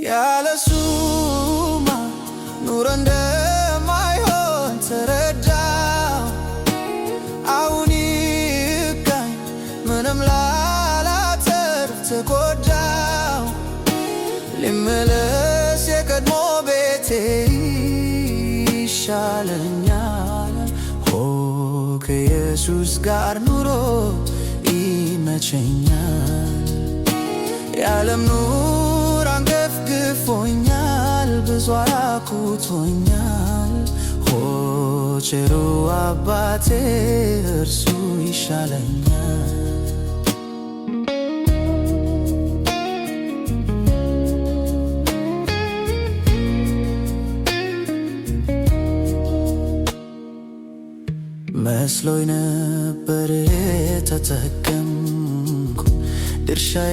ያለሱማ ኑሮ እንደማይሆን ተረዳው። አሁን ይብቃኝ ምንም ላላተርፍ ተጎዳው። ልመለስ የቀድሞ ቤቴ ይሻለኛል። ሆ ከኢየሱስ ጋር ኑሮ ይመቸኛል። የዓለም ኑር አንገፍግፎኛል፣ ብዙ አራቁቶኛል። ሆ ቸሩ አባቴ እርሱ ይሻለኛል። መስሎኝ ነበር የተጠቀምኩ ድርሻዬ